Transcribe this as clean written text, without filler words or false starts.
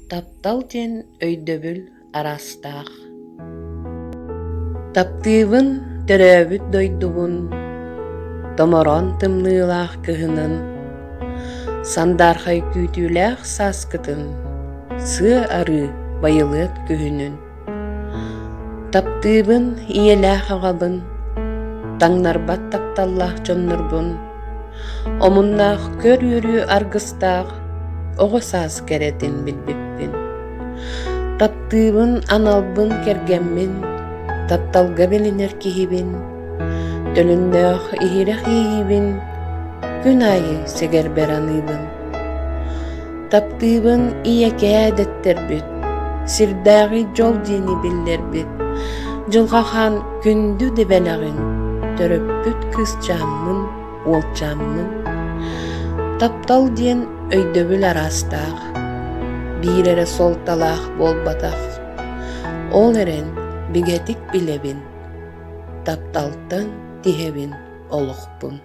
Таптал ден өйдөбүл арастаах. Таптыыбын төрөөбүт дойдубун, томорон тымныылаах кыһынын, сандархай күүтүүлээх сааскытын, сыа ары байылыат күһүнүн. Таптыыбын ийэлээх аҕабын, таҥнарбат тапталлаах дьоннорбун, омуннаах көр үөрүү аргыстаах, оҕо саас кэретин билбиппин. Таптыыбын аналбын кэргэммин, тапталга билинэр киһибин, төлүннөөх иһирэх иһибин, күн айы сэгэрбэр аныыбын. Таптыыбын ийэкээ дэттербит, сирдээҕи дьол диини биллэрбит, дьылҕахан күндү дебэлэҕин, төрөппүт кыысчааммын, уолчааммын. Таптал диэн өйдөбүл арастаах, биирэрэ солталаах буолбатах, ол эрэн бигэтик билэбин, тапталтан тиһэбин олохпун.